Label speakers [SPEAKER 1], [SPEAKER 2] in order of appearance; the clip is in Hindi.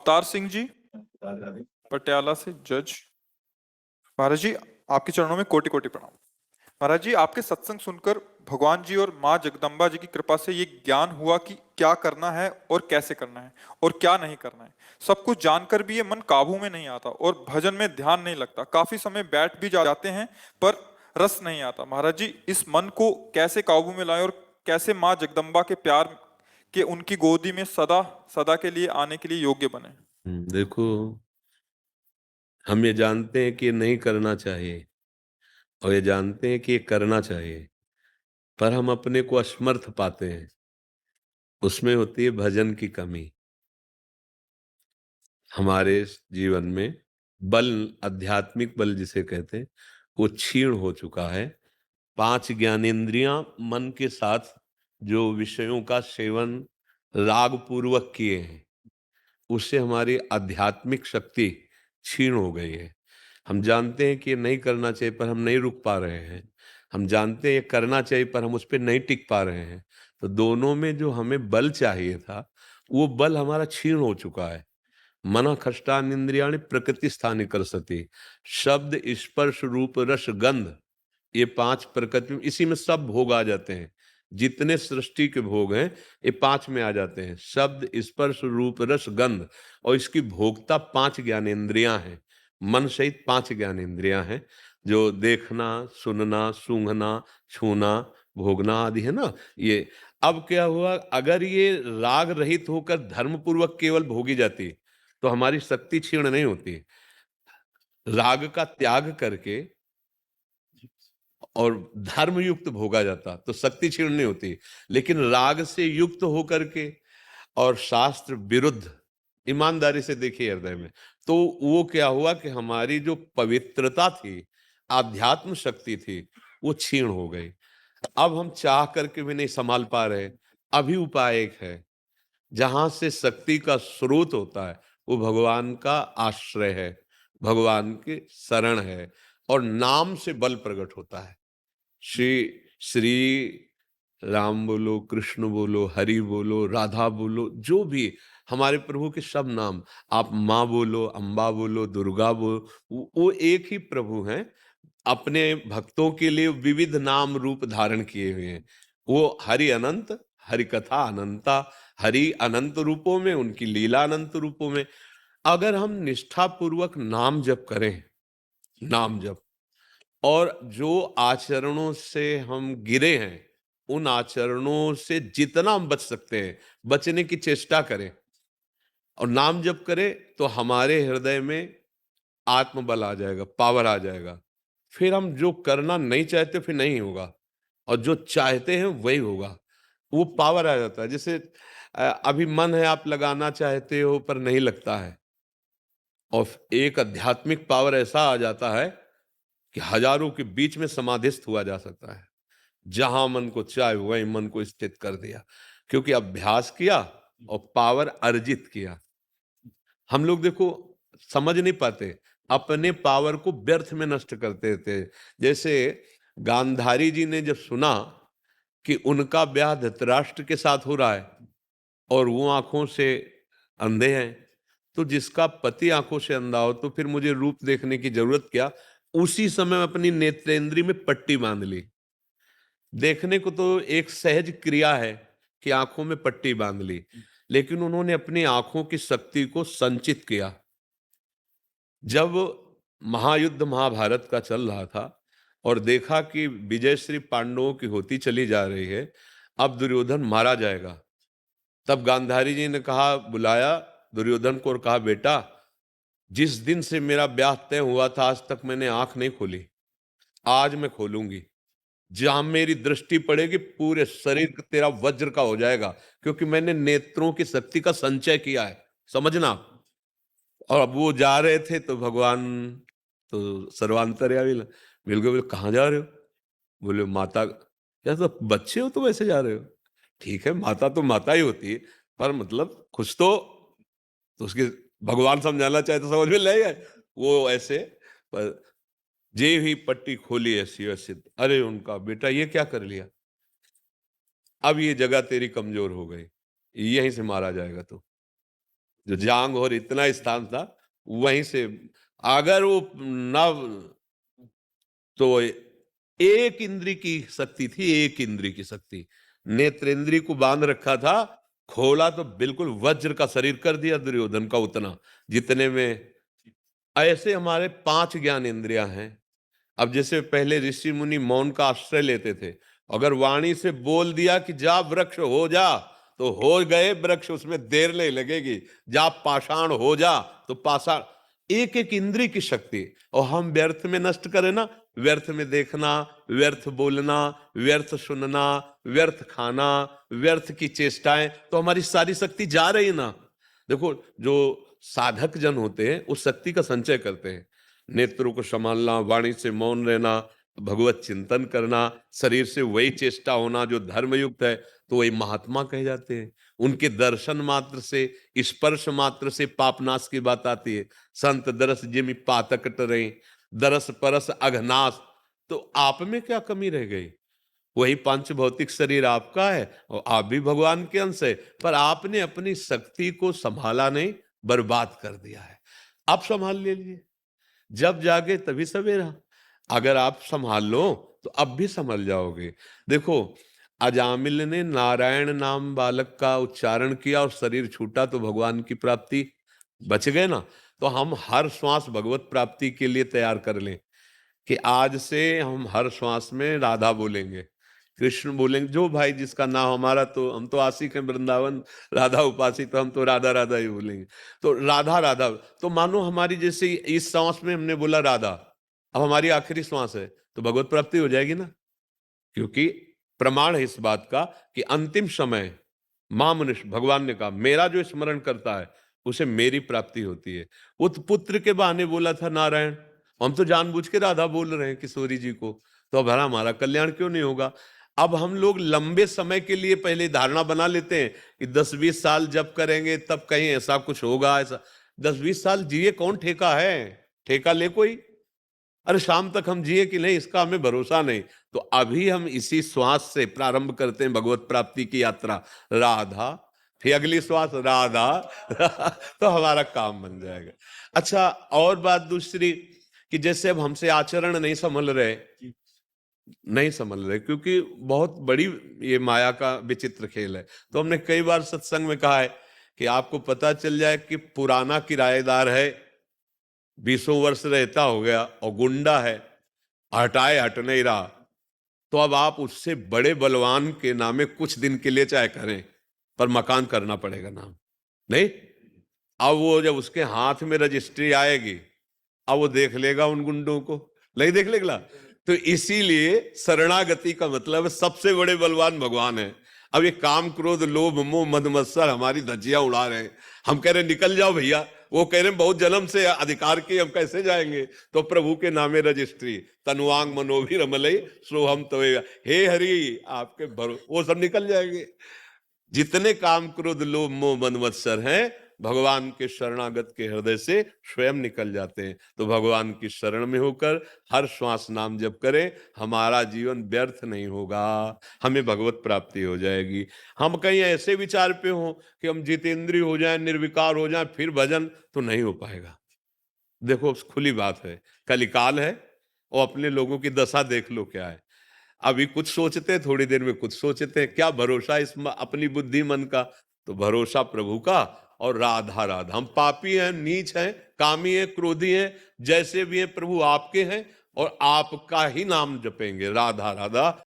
[SPEAKER 1] अवतार सिंह जी पटियाला से जज। महाराज जी, आपके चरणों में कोटि कोटि प्रणाम। महाराज जी, आपके सत्संग सुनकर भगवान जी और माँ जगदम्बा जी की कृपा से ये ज्ञान हुआ कि क्या करना है और कैसे करना है और क्या नहीं करना है। सब कुछ जानकर भी ये मन काबू में नहीं आता और भजन में ध्यान नहीं लगता। काफी समय बैठ भी जाते हैं पर रस नहीं आता। महाराज जी, इस मन को कैसे काबू में लाएं और कैसे माँ जगदम्बा के प्यार के उनकी गोदी में सदा सदा के लिए आने के लिए योग्य बने।
[SPEAKER 2] देखो, हम ये जानते हैं कि ये नहीं करना चाहिए और ये जानते हैं कि ये करना चाहिए, पर हम अपने को असमर्थ पाते हैं। उसमें होती है भजन की कमी। हमारे जीवन में बल, आध्यात्मिक बल जिसे कहते हैं, वो क्षीण हो चुका है। 5 ज्ञानेंद्रियां मन के साथ जो विषयों का सेवन राग पूर्वक किए हैं, उससे हमारी आध्यात्मिक शक्ति क्षीण हो गई है। हम जानते हैं कि ये नहीं करना चाहिए, पर हम नहीं रुक पा रहे हैं। हम जानते हैं ये करना चाहिए, पर हम उस पे नहीं टिक पा रहे हैं। तो दोनों में जो हमें बल चाहिए था, वो बल हमारा क्षीण हो चुका है। मन खष्टानींद्रियाणि प्रकृति स्थानि करसति। शब्द, स्पर्श, रूप, रस, गंध, ये 5 प्रकृति में, इसी में सब भोग आ जाते हैं। जितने सृष्टि के भोग हैं, ये 5 में आ जाते हैं। शब्द, स्पर्श, रूप, रस, गंध, और इसकी भोक्ता 5 ज्ञानेंद्रियां हैं। मन सहित 5 ज्ञानेंद्रियां हैं, जो देखना, सुनना, सूंघना, छूना, भोगना आदि है ना ये। अब क्या हुआ, अगर ये राग रहित होकर धर्म पूर्वक केवल भोगी जाती, तो हमारी शक्ति क्षीण नहीं होती। राग का त्याग करके और धर्म युक्त भोगा जाता तो शक्ति क्षीण नहीं होती। लेकिन राग से युक्त होकर के और शास्त्र विरुद्ध, ईमानदारी से देखिए हृदय में, तो वो क्या हुआ कि हमारी जो पवित्रता थी, आध्यात्म शक्ति थी, वो क्षीण हो गई। अब हम चाह करके भी नहीं संभाल पा रहे। अभी उपाय एक है, जहां से शक्ति का स्रोत होता है, वो भगवान का आश्रय है, भगवान की शरण है, और नाम से बल प्रकट होता है। श्री श्री राम बोलो, कृष्ण बोलो, हरि बोलो, राधा बोलो, जो भी हमारे प्रभु के सब नाम, आप माँ बोलो, अम्बा बोलो, दुर्गा बोलो, वो एक ही प्रभु हैं। अपने भक्तों के लिए विविध नाम रूप धारण किए हुए हैं। वो हरि अनंत, हरि कथा अनंता, हरि अनंत रूपों में, उनकी लीला अनंत रूपों में। अगर हम निष्ठा पूर्वक नाम जप करें, नाम जप, और जो आचरणों से हम गिरे हैं, उन आचरणों से जितना हम बच सकते हैं, बचने की चेष्टा करें और नाम जप करें, तो हमारे हृदय में आत्मबल आ जाएगा, पावर आ जाएगा। फिर हम जो करना नहीं चाहते फिर नहीं होगा, और जो चाहते हैं वही होगा। वो पावर आ जाता है। जैसे अभी मन है, आप लगाना चाहते हो पर नहीं लगता है, और एक आध्यात्मिक पावर ऐसा आ जाता है कि हजारों के बीच में समाधिस्थ हुआ जा सकता है। जहां मन को चाहे वहीं मन को स्थित कर दिया, क्योंकि अभ्यास किया और पावर अर्जित किया। हम लोग देखो, समझ नहीं पाते, अपने पावर को व्यर्थ में नष्ट करते थे। जैसे गांधारी जी ने जब सुना कि उनका ब्याह धृतराष्ट्र के साथ हो रहा है और वो आंखों से अंधे हैं, तो जिसका पति आंखों से अंधा हो तो फिर मुझे रूप देखने की जरूरत क्या। उसी समय अपनी नेत्रेंद्री में पट्टी बांध ली। देखने को तो एक सहज क्रिया है कि आंखों में पट्टी बांध ली, लेकिन उन्होंने अपनी आंखों की शक्ति को संचित किया। जब महायुद्ध महाभारत का चल रहा था और देखा कि विजय श्री पांडवों की होती चली जा रही है, अब दुर्योधन मारा जाएगा, तब गांधारी जी ने कहा, बुलाया दुर्योधन को और कहा, बेटा, जिस दिन से मेरा ब्याह तय हुआ था आज तक मैंने आंख नहीं खोली, आज मैं खोलूंगी। जहां मेरी दृष्टि पड़ेगी पूरे शरीर तेरा वज्र का हो जाएगा, क्योंकि मैंने नेत्रों की शक्ति का संचय किया है, समझना। और अब वो जा रहे थे तो भगवान तो सर्वांतर्यामी मिल गए। बोले, कहाँ जा रहे हो? बोले, माता। या तो बच्चे हो तो वैसे जा रहे हो? ठीक है, माता तो माता ही होती है, पर मतलब कुछ तो उसके भगवान समझाना चाहे तो समझ में ले आए वो ऐसे। पर जे ही पट्टी खोली ऐसी वैसे, अरे उनका बेटा ये क्या कर लिया, अब ये जगह तेरी कमजोर हो गई, यहीं से मारा जाएगा। तो जो जांग और इतना स्थान था, वहीं से अगर वो ना, तो एक इंद्री की शक्ति थी, एक इंद्री की शक्ति, नेत्रेंद्री को बांध रखा था, खोला तो बिल्कुल वज्र का शरीर कर दिया दुर्योधन का उतना, जितने में ऐसे हमारे 5 ज्ञान इंद्रियां हैं। अब जैसे पहले ऋषि मुनि मौन का आश्रय लेते थे, अगर वाणी से बोल दिया कि जा वृक्ष हो जा, तो हो गए वृक्ष, उसमें देर नहीं लगेगी। जा पाषाण हो जा, तो पाषाण। एक एक इंद्री की शक्ति, और हम व्यर्थ में नष्ट करें ना, व्यर्थ में देखना, व्यर्थ बोलना, व्यर्थ सुनना, व्यर्थ खाना, व्यर्थ की चेष्टाएं, तो हमारी सारी शक्ति जा रही ना। देखो, जो साधक जन होते हैं उस शक्ति का संचय करते हैं, नेत्रों को संभालना, वाणी से मौन रहना, भगवत चिंतन करना, शरीर से वही चेष्टा होना जो धर्मयुक्त है, तो वही महात्मा कहे जाते हैं। उनके दर्शन मात्र से, स्पर्श मात्र से पापनाश की बात आती है। संत दरस जिमि पातक टरें, दरस परस अघनाश। तो आप में क्या कमी रह गई? वही पंच भौतिक शरीर आपका है और आप भी भगवान के अंश है, पर आपने अपनी शक्ति को संभाला नहीं, बर्बाद कर दिया है। आप संभाल लीजिए, जब जागे तभी सवेरा। अगर आप संभाल लो तो अब भी संभल जाओगे। देखो, अजामिल ने नारायण नाम बालक का उच्चारण किया और शरीर छूटा तो भगवान की प्राप्ति, बच गए ना। तो हम हर श्वास भगवत प्राप्ति के लिए तैयार कर लें कि आज से हम हर श्वास में राधा बोलेंगे, कृष्ण बोलेंगे, जो भाई जिसका नाम हमारा, तो हम तो आशिक हैं वृंदावन, राधा उपासी, तो हम तो राधा राधा ही बोलेंगे। तो राधा राधा, तो मानो हमारी जैसे इस सांस में हमने बोला राधा, अब हमारी आखिरी श्वास है, तो भगवत प्राप्ति हो जाएगी ना। क्योंकि प्रमाण है इस बात का कि अंतिम समय मां मनुष्य, भगवान ने कहा मेरा जो स्मरण करता है उसे मेरी प्राप्ति होती है। वो तो पुत्र के बहाने बोला था नारायण, हम तो जानबूझ के राधा बोल रहे हैं किशोरी जी को, तो अब हमारा कल्याण क्यों नहीं होगा? अब हम लोग लंबे समय के लिए पहले धारणा बना लेते हैं कि 10-20 साल जब करेंगे तब कहीं ऐसा कुछ होगा। ऐसा 10-20 साल जिए कौन ठेका है? ठेका ले कोई? अरे शाम तक हम जिए कि नहीं, इसका हमें भरोसा नहीं। तो अभी हम इसी श्वास से प्रारंभ करते हैं भगवत प्राप्ति की यात्रा, राधा, फिर अगली श्वास राधा तो हमारा काम बन जाएगा। अच्छा, और बात दूसरी कि जैसे अब हमसे आचरण नहीं संभल रहे, क्योंकि बहुत बड़ी ये माया का विचित्र खेल है। तो हमने कई बार सत्संग में कहा है कि आपको पता चल जाए कि पुराना किराएदार है, 20 वर्ष रहता हो गया और गुंडा है, हटाए हट नहीं रहा, तो अब आप उससे बड़े बलवान के नामे कुछ दिन के लिए चाहे करें, पर मकान करना पड़ेगा नाम नहीं। अब वो जब उसके हाथ में रजिस्ट्री आएगी, अब वो देख लेगा उन गुंडों को, नहीं देख लेगा। तो इसीलिए शरणागति का मतलब सबसे बड़े बलवान भगवान है। अब ये काम क्रोध लोभ मोह मद मत्सर हमारी धज्जियां उड़ा रहे हैं, हम कह रहे निकल जाओ भैया, वो कह रहे बहुत जन्म से अधिकार की, हम कैसे जाएंगे? तो प्रभु के नामे रजिस्ट्री, तनुआंग मनोभी रमलई सोहम तवेगा, हे हरि आपके वो सब निकल जाएंगे। जितने काम क्रोध लोभ मोह मद मत्सर हैं, भगवान के शरणागत के हृदय से स्वयं निकल जाते हैं। तो भगवान की शरण में होकर हर श्वास नाम जप करें, हमारा जीवन व्यर्थ नहीं होगा, हमें भगवत प्राप्ति हो जाएगी। हम कहीं ऐसे विचार पे हो कि हम जितेंद्रिय हो जाएं, निर्विकार हो जाएं, फिर भजन, तो नहीं हो पाएगा। देखो खुली बात है, कलिकाल है और अपने लोगों की दशा देख लो क्या है। अभी कुछ सोचते हैं, थोड़ी देर में कुछ सोचते हैं, क्या भरोसा इस अपनी बुद्धि मन का? तो भरोसा प्रभु का और राधा राधा। हम पापी हैं, नीच हैं, कामी हैं, क्रोधी हैं, जैसे भी हैं प्रभु आपके हैं और आपका ही नाम जपेंगे, राधा राधा